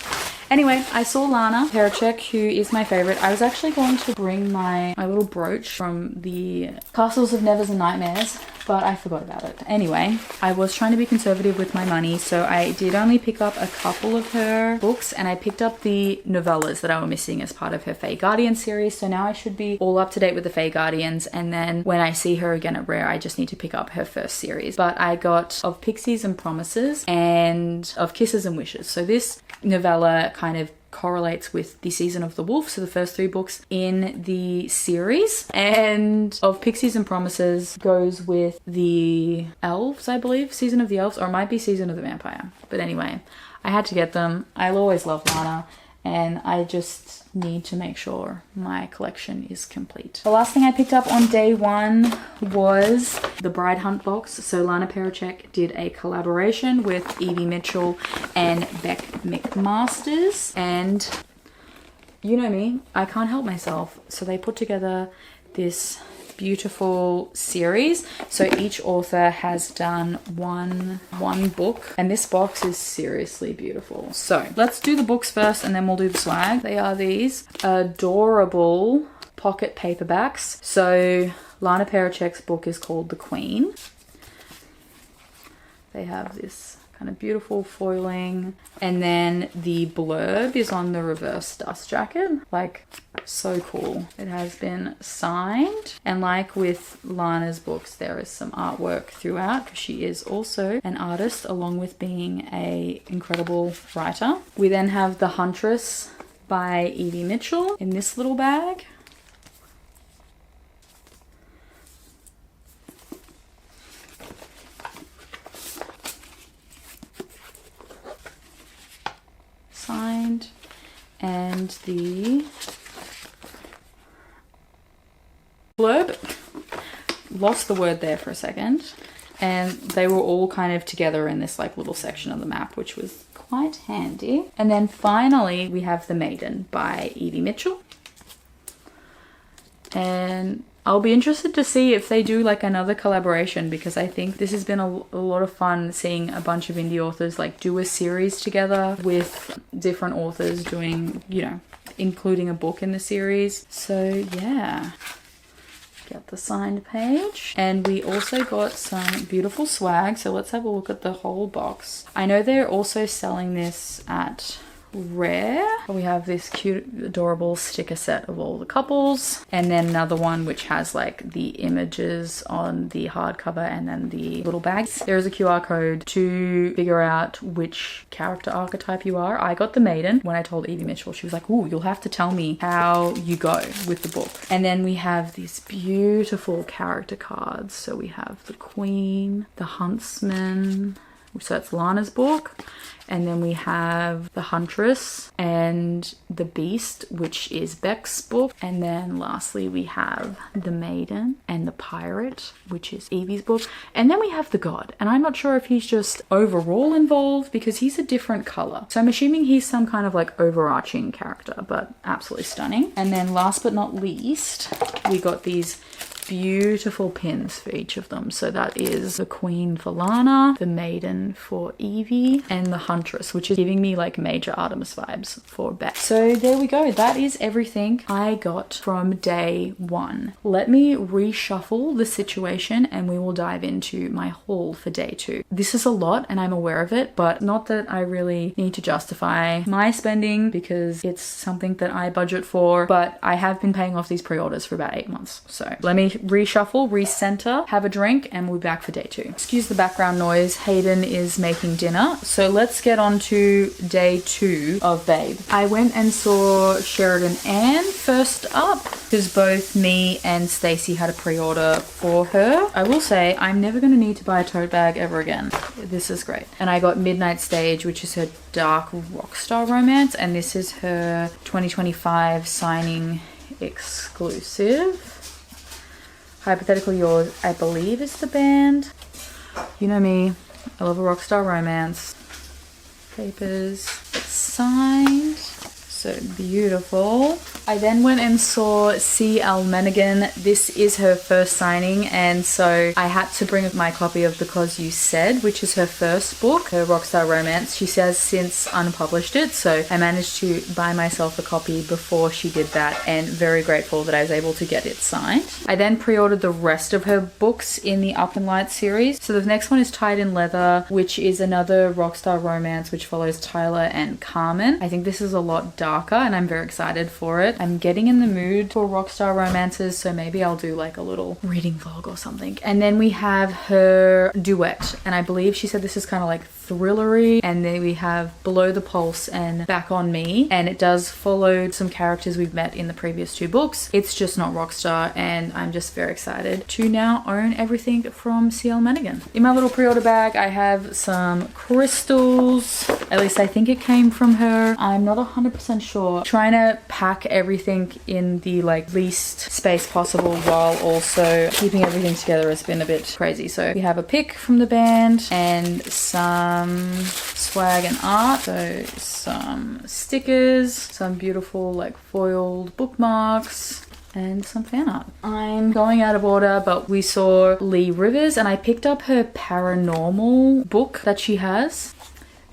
Anyway, I saw Lana Pericek, who is my favorite. I was actually going to bring my little brooch from the Castles of Nevers and Nightmares, but I forgot about it. Anyway, I was trying to be conservative with my money, so I did only pick up a couple of her books, and I picked up the novellas that I was missing as part of her Fae Guardian series, so now I should be all up to date with the Fae Guardians, and then when I see her again at Rare, I just need to pick up her first series. But I got Of Pixies and Promises and Of Kisses and Wishes. So this novella kind of correlates with the Season of the Wolf, so the first 3 books in the series, and Of Pixies and Promises goes with the elves, I believe, Season of the Elves, or it might be Season of the Vampire. But anyway, I had to get them. I'll always love Lana, and I just need to make sure my collection is complete. The last thing I picked up on day 1 was the Bride Hunt box. So Lana Pericek did a collaboration with Evie Mitchell and Beck McMasters, and you know me, I can't help myself. So they put together this beautiful series. So each author has done one book, and this box is seriously beautiful. So let's do the books first and then we'll do the swag. They are these adorable pocket paperbacks. So Lana Pericek's book is called The Queen. They have this kind of beautiful foiling. And then the blurb is on the reverse dust jacket. Like, so cool. It has been signed. And like with Lana's books, there is some artwork throughout because she is also an artist along with being a incredible writer. We then have The Huntress by Evie Mitchell in this little bag. Signed. And the blurb, lost the word there for a second, and they were all kind of together in this like little section of the map, which was quite handy. And then finally we have The Maiden by Evie Mitchell, and I'll be interested to see if they do like another collaboration, because I think this has been a lot of fun seeing a bunch of indie authors like do a series together with different authors doing, you know, including a book in the series. So yeah, get the signed page. And we also got some beautiful swag, so let's have a look at the whole box. I know they're also selling this at Rare. We have this cute adorable sticker set of all the couples, and then another one which has like the images on the hardcover and then the little bags. There is a QR code to figure out which character archetype you are. I got the Maiden. When I told Evie Mitchell, she was like, "Ooh, you'll have to tell me how you go with the book." And then we have these beautiful character cards. So we have the Queen, the Huntsman, so it's Lana's book. And then we have The Huntress and The Beast, which is Beck's book. And then lastly, we have The Maiden and The Pirate, which is Evie's book. And then we have The God. And I'm not sure if he's just overall involved because he's a different color. So I'm assuming he's some kind of like overarching character, but absolutely stunning. And then last but not least, we got these beautiful pins for each of them. So that is the Queen for Lana, the Maiden for Evie, and the Huntress, which is giving me like major Artemis vibes for Beck. So there we go. That is everything I got from day one. Let me reshuffle the situation and we will dive into my haul for day two. This is a lot and I'm aware of it, but not that I really need to justify my spending because it's something that I budget for, but I have been paying off these pre-orders for about 8 months. So let me reshuffle, recenter, have a drink, and we'll be back for day two. Excuse the background noise. Hayden is making dinner. So let's get on to day two of Babe. I went and saw Sheridan Ann first up because both me and Stacey had a pre-order for her. I will say I'm never going to need to buy a tote bag ever again. This is great. And I got Midnight Stage, which is her dark rockstar romance, and this is her 2025 signing exclusive. Hypothetically Yours, I believe, is the band. You know me, I love a rockstar romance. Papers, it's signed. So beautiful. I then went and saw C.L. Mennigan. This is her first signing, and so I had to bring my copy of Because You Said, which is her first book, her rockstar romance. She has since unpublished it, so I managed to buy myself a copy before she did that, and very grateful that I was able to get it signed. I then pre-ordered the rest of her books in the Up and Light series. So the next one is Tied in Leather, which is another rockstar romance which follows Tyler and Carmen. I think this is a lot darker and I'm very excited for it. I'm getting in the mood for rockstar romances, so maybe I'll do like a little reading vlog or something. And then we have her duet, and I believe she said this is kind of like thrillery. And then we have Below the Pulse and Back on Me, and it does follow some characters we've met in the previous two books. It's just not rockstar, and I'm just very excited to now own everything from C.L. Mennigan. In my little pre-order bag I have some crystals, at least I think it came from her. I'm not 100% sure. Trying to pack everything in the like least space possible while also keeping everything together has been a bit crazy. So we have a pic from the band and some swag and art. So some stickers, some beautiful like foiled bookmarks, and some fan art. I'm going out of order, but we saw Lee Rivers and I picked up her paranormal book that she has.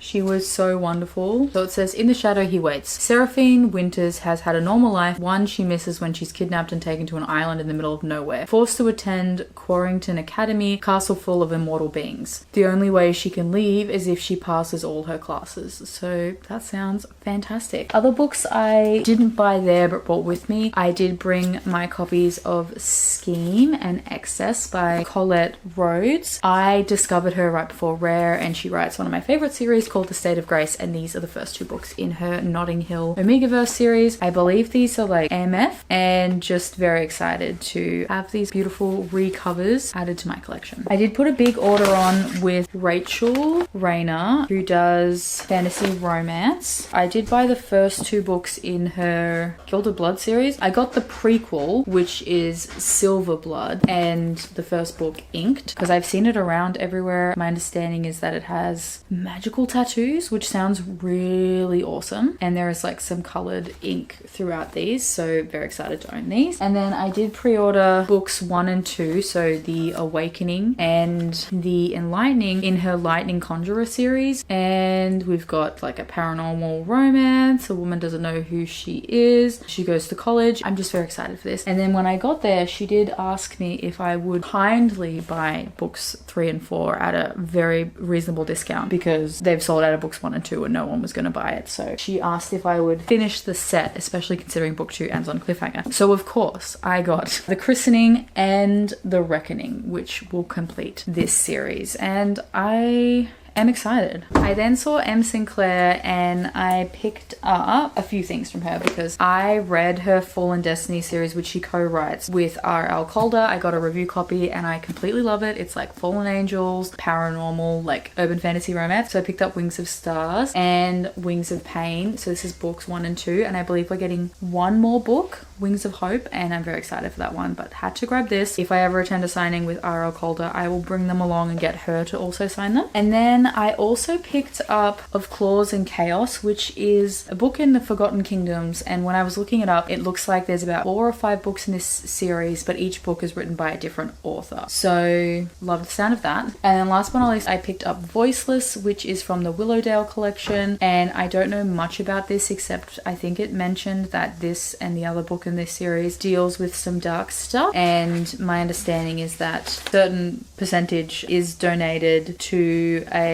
She was so wonderful. So it says, in the shadow he waits. Seraphine Winters has had a normal life, one she misses when she's kidnapped and taken to an island in the middle of nowhere. Forced to attend Quarrington Academy, castle full of immortal beings. The only way she can leave is if she passes all her classes. So that sounds fantastic. Other books I didn't buy there but brought with me. I did bring my copies of Scheme and Excess by Colette Rhodes. I discovered her right before Rare, and she writes one of my favorite series called The State of Grace, and these are the first 2 books in her Notting Hill Omegaverse series. I believe these are like AMF, and just very excited to have these beautiful recovers added to my collection. I did put a big order on with Rachel Rayner, who does fantasy romance. I did buy the first 2 books in her Gilded Blood series. I got the prequel, which is Silver Blood, and the first book Inked, because I've seen it around everywhere. My understanding is that it has magical tattoos, which sounds really awesome, and there is like some colored ink throughout these, so very excited to own these. And then I did pre-order books 1 and 2, so The Awakening and The Enlightening in her Lightning Conjurer series. And we've got like a paranormal romance, a woman doesn't know who she is, she goes to college. I'm just very excited for this. And then when I got there, she did ask me if I would kindly buy books 3 and 4 at a very reasonable discount, because they've sold out of books 1 and 2 and no one was going to buy it. So she asked if I would finish the set, especially considering book 2 ends on cliffhanger. So of course I got The Christening and The Reckoning, which will complete this series, and I am excited. I then saw M. Sinclair and I picked up a few things from her because I read her Fallen Destiny series, which she co-writes with R.L. Calder. I got a review copy and I completely love it. It's like Fallen Angels, paranormal, like urban fantasy romance. So I picked up Wings of Stars and Wings of Pain. So this is books 1 and 2, and I believe we're getting one more book, Wings of Hope, and I'm very excited for that one, but had to grab this. If I ever attend a signing with R.L. Calder, I will bring them along and get her to also sign them. And then I also picked up Of Claws and Chaos, which is a book in the Forgotten Kingdoms, and when I was looking it up, it looks like there's about 4 or 5 books in this series, but each book is written by a different author. So love the sound of that. And then last but not least, I picked up Voiceless, which is from the Willowdale collection, and I don't know much about this except I think it mentioned that this and the other book in this series deals with some dark stuff, and my understanding is that certain percentage is donated to a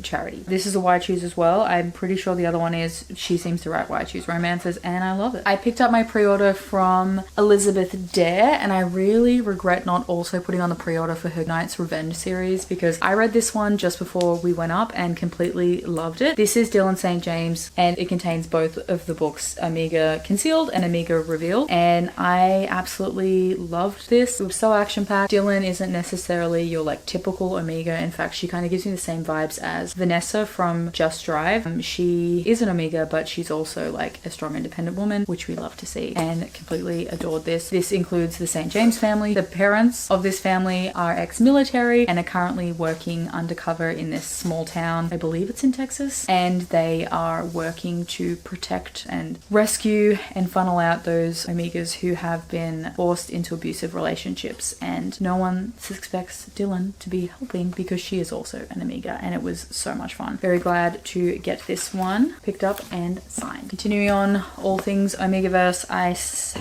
charity. This is a Why Choose as well. I'm pretty sure the other one is She Seems to Write Why Choose romances, and I love it. I picked up my pre-order from Elizabeth Dare, and I really regret not also putting on the pre-order for her Knight's Revenge series, because I read this one just before we went up and completely loved it. This is Dylan St. James, and it contains both of the books, Omega Concealed and Omega Revealed, and I absolutely loved this. It was so action-packed. Dylan isn't necessarily your like typical Omega. In fact, she kind of gives me the same vibes as Vanessa from Just Drive. She is an Omega, but she's also like a strong independent woman, which we love to see, and completely adored this. This includes the St. James family. The parents of this family are ex-military and are currently working undercover in this small town. I believe it's in Texas, and they are working to protect and rescue and funnel out those Omegas who have been forced into abusive relationships, and no one suspects Dylan to be helping because she is also an Omega, and it was so much fun. Very glad to get this one picked up and signed. Continuing on all things Omegaverse, I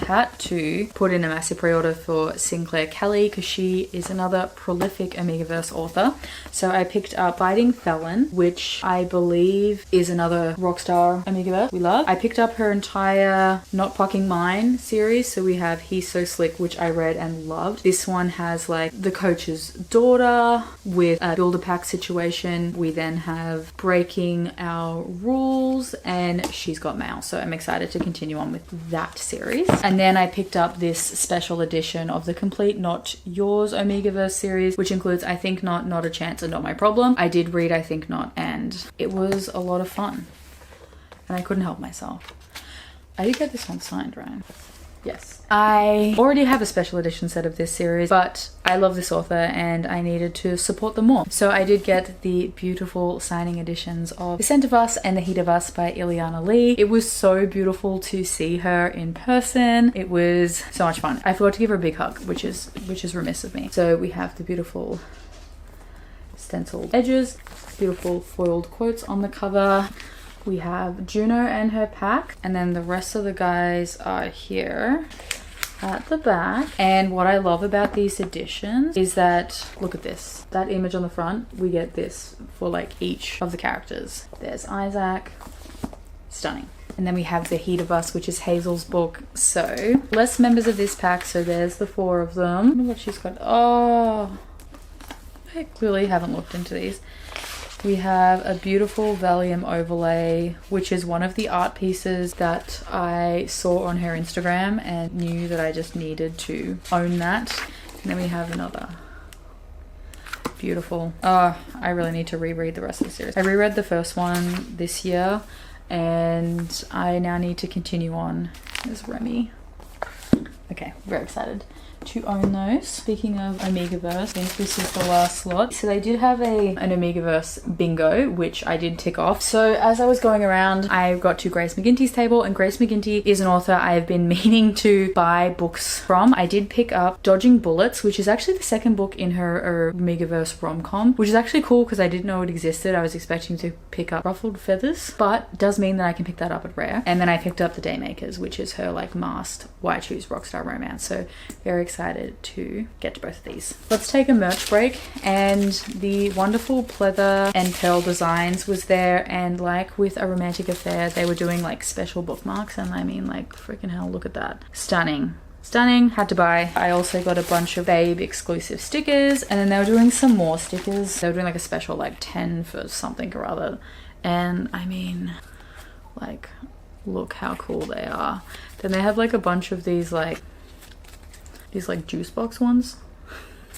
had to put in a massive pre-order for Sinclair Kelly because she is another prolific Omegaverse author. So I picked up Fighting Felon, which I believe is another Rockstar Omegaverse we love. I picked up her entire Not Fucking Mine series. So we have He's So Slick, which I read and loved. This one has like the coach's daughter with a build-a-pack situation. We then have Breaking Our Rules, and She's Got Mail. So I'm excited to continue on with that series. And then I picked up this special edition of the complete Not Yours Omegaverse series, which includes I Think Not, Not a Chance, and Not My Problem. I did read I Think Not, and it was a lot of fun, and I couldn't help myself. I did get this one signed, right? Yes. I already have a special edition set of this series, but I love this author and I needed to support them more. So I did get the beautiful signing editions of The Scent of Us and The Heat of Us by Ileana Lee. It was so beautiful to see her in person. It was so much fun. I forgot to give her a big hug, which is remiss of me. So we have the beautiful stenciled edges. Beautiful foiled quotes on the cover. We have Juno and her pack, and then the rest of the guys are here at the back. And what I love about these editions is that, look at this, that image on the front, we get this for like each of the characters. There's Isaac, stunning. And then we have The Heat of Us, which is Hazel's book. So less members of this pack, so there's the 4 of them. Look what she's got. Oh, I clearly haven't looked into these. We have a beautiful Valium overlay, which is one of the art pieces that I saw on her Instagram and knew that I just needed to own that. And then we have another beautiful. Oh, I really need to reread the rest of the series. I reread the first one this year and I now need to continue on. There's Remy. Okay, very excited to own those. Speaking of Omegaverse, I think this is the last slot. So they did have an Omegaverse bingo, which I did tick off. So as I was going around, I got to Grace McGinty's table, and Grace McGinty is an author I have been meaning to buy books from. I did pick up Dodging Bullets, which is actually the second book in her Omegaverse rom-com, which is actually cool because I didn't know it existed. I was expecting to pick up Ruffled Feathers, but it does mean that I can pick that up at Rare. And then I picked up The Daymakers, which is her like masked Why Choose Rockstar romance. So very excited to get to both of these. Let's take a merch break, and the wonderful pleather and pearl designs was there, and like with A Romantic Affair, they were doing like special bookmarks, and I mean like freaking hell, look at that. Stunning. Stunning, had to buy. I also got a bunch of Babe exclusive stickers, and then they were doing some more stickers. They were doing like a special like 10 for something or other, and I mean like look how cool they are. Then they have like a bunch of these like juice box ones,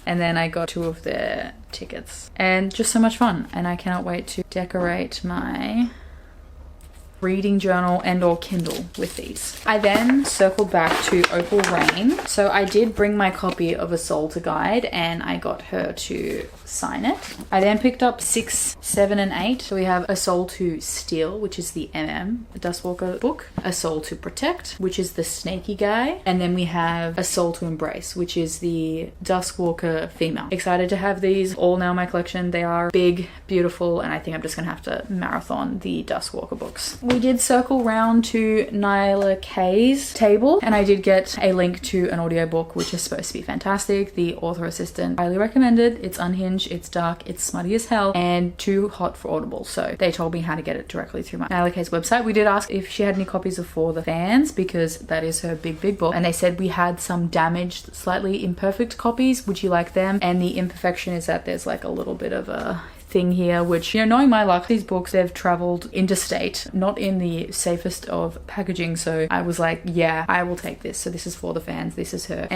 and then I got 2 of their tickets, and just so much fun, and I cannot wait to decorate my reading journal and or Kindle with these. I then circled back to Opal Rain. So I did bring my copy of A Soul to Guide, and I got her to sign it. I then picked up 6, 7 and 8. So we have A Soul to Steal, which is the Dustwalker book. A Soul to Protect, which is the snaky guy. And then we have A Soul to Embrace, which is the Dustwalker female. Excited to have these all now in my collection. They are big, beautiful, and I think I'm just gonna have to marathon the Dustwalker books. We did circle round to Nyla Kay's table, and I did get a link to an audiobook which is supposed to be fantastic. The author assistant highly recommended. It's unhinged, it's dark, it's smutty as hell, and too hot for Audible. So they told me how to get it directly through my Nyla Kay's website. We did ask if she had any copies of For the Fans, because that is her big book, and they said we had some damaged, slightly imperfect copies. Would you like them? And the imperfection is that there's like a little bit of a thing here, which, you know, knowing my luck, these books, they've traveled interstate, not in the safest of packaging. So I was like, yeah, I will take this. So this is For the Fans. This is her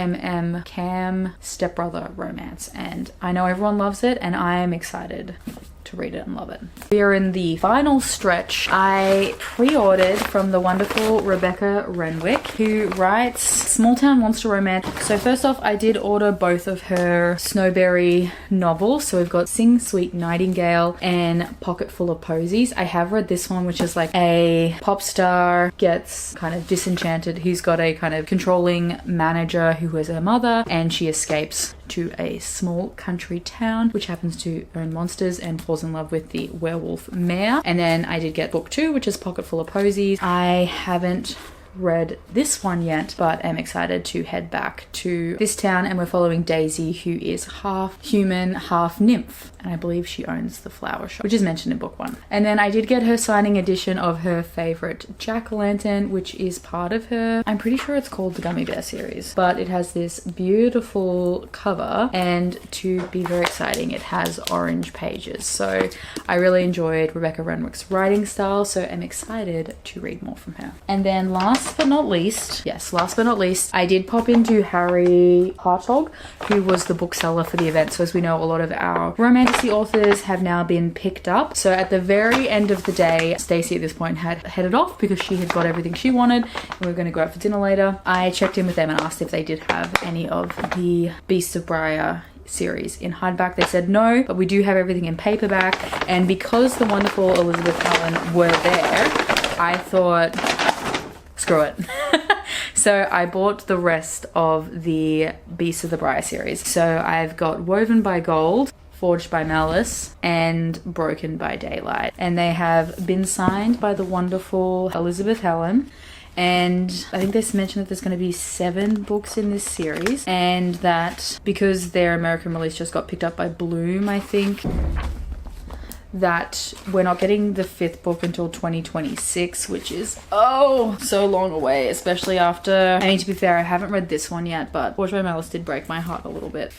Cam stepbrother romance, and I know everyone loves it, and I am excited to read it and love it. We are in the final stretch. I pre-ordered from the wonderful Rebecca Renwick, who writes small town monster romance. So first off, I did order both of her Snowberry novels. So we've got Sing Sweet Nightingale and Pocket Full of Posies. I have read this one, which is like a pop star gets kind of disenchanted. He's got a kind of controlling manager who is her mother, and she escapes to a small country town which happens to own monsters and falls in love with the werewolf mayor. And then I did get book 2, which is Pocket Full of Posies. I haven't read this one yet, but I'm excited to head back to this town, and we're following Daisy, who is half human, half nymph, and I believe she owns the flower shop, which is mentioned in book 1. And then I did get her signing edition of her favorite jack-o'-lantern, which is part of her, I'm pretty sure it's called the Gummy Bear series, but it has this beautiful cover, and to be very exciting, it has orange pages. So I really enjoyed Rebecca Renwick's writing style, so I'm excited to read more from her. And then last but not least, I did pop into Harry Hartog, who was the bookseller for the event. So as we know, a lot of our Romantasy authors have now been picked up. So at the very end of the day, Stacey at this point had headed off because she had got everything she wanted, and we were going to go out for dinner later. I checked in with them and asked if they did have any of the Beast of Briar series in hardback. They said no, but we do have everything in paperback. And because the wonderful Elizabeth Allen were there, I thought, screw it. So I bought the rest of the Beast of the Briar series. So I've got Woven by Gold, Forged by Malice, and Broken by Daylight. And they have been signed by the wonderful Elizabeth Helen. And I think they mentioned that there's going to be 7 books in this series, and that because their American release just got picked up by Bloom, I think, that we're not getting the 5th book until 2026, which is so long away, especially after, I mean, to be fair, I haven't read this one yet, but Forged by Malice did break my heart a little bit.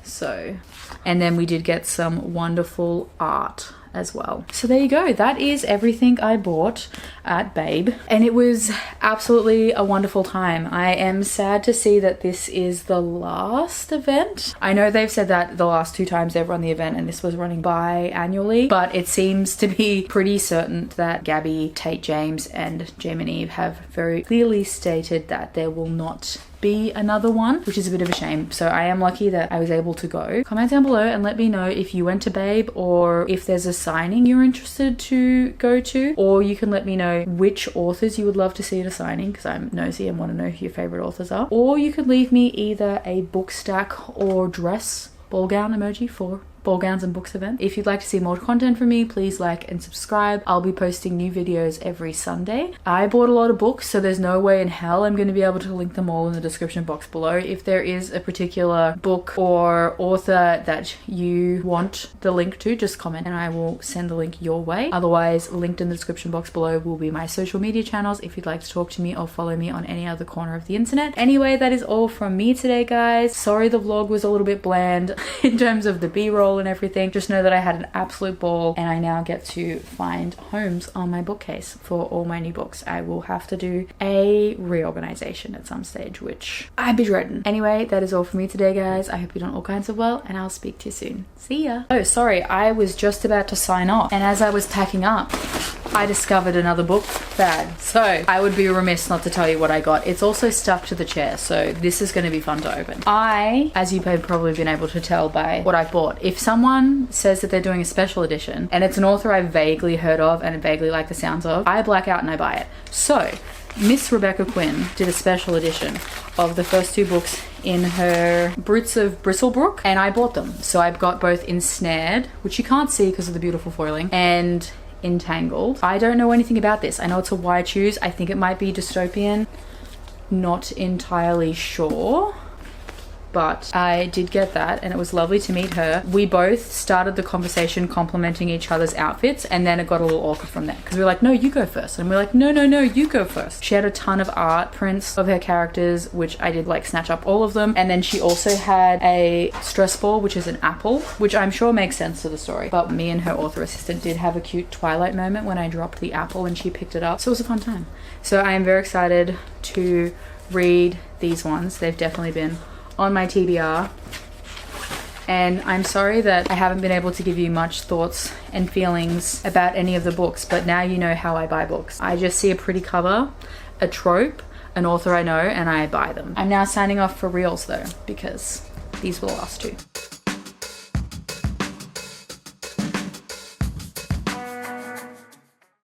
So, and then we did get some wonderful art as well. So there you go. That is everything I bought at Babe, and it was absolutely a wonderful time. I am sad to see that this is the last event. I know they've said that the last 2 times they've run the event and this was running biannually, but it seems to be pretty certain that Gabby, Tate James, and Jam and Eve have very clearly stated that there will not be another one, which is a bit of a shame. So I am lucky that I was able to go. Comment down below and let me know if you went to Babe, or if there's a signing you're interested to go to, or you can let me know which authors you would love to see at a signing, because I'm nosy and want to know who your favorite authors are. Or you could leave me either a book stack or dress ball gown emoji for Ballgowns and Books Event. If you'd like to see more content from me, please like and subscribe. I'll be posting new videos every Sunday. I bought a lot of books, so there's no way in hell I'm going to be able to link them all in the description box below. If there is a particular book or author that you want the link to, just comment and I will send the link your way. Otherwise, linked in the description box below will be my social media channels if you'd like to talk to me or follow me on any other corner of the internet. Anyway, that is all from me today, guys. Sorry the vlog was a little bit bland in terms of the B-roll and everything. Just know that I had an absolute ball, and I now get to find homes on my bookcase for all my new books. I will have to do a reorganization at some stage, which I'd be dreading. Anyway, that is all for me today, guys. I hope you're doing all kinds of well, and I'll speak to you soon. See ya. Oh, sorry, I was just about to sign off, and as I was packing up, I discovered another book bag. So I would be remiss not to tell you what I got. It's also stuck to the chair, so this is going to be fun to open. As you've probably been able to tell by what I bought, if someone says that they're doing a special edition and it's an author I've vaguely heard of and vaguely like the sounds of, I black out and I buy it. So Miss Rebecca Quinn did a special edition of the first 2 books in her Brutes of Bristlebrook, and I bought them. So I've got both Ensnared, which you can't see because of the beautiful foiling, and Entangled. I don't know anything about this. I know it's a Y choose. I think it might be dystopian. Not entirely sure. But I did get that, and it was lovely to meet her. We both started the conversation complimenting each other's outfits, and then it got a little awkward from there because we were like, no, you go first, and we're like, no, you go first. She had a ton of art prints of her characters, which I did like snatch up all of them, and then she also had a stress ball, which is an apple, which I'm sure makes sense to the story. But me and her author assistant did have a cute Twilight moment when I dropped the apple and she picked it up, so it was a fun time. So I am very excited to read these ones. They've definitely been on my TBR, and I'm sorry that I haven't been able to give you much thoughts and feelings about any of the books, but now you know how I buy books. I just see a pretty cover, a trope, an author I know, and I buy them. I'm now signing off for reals though, because these were the last 2.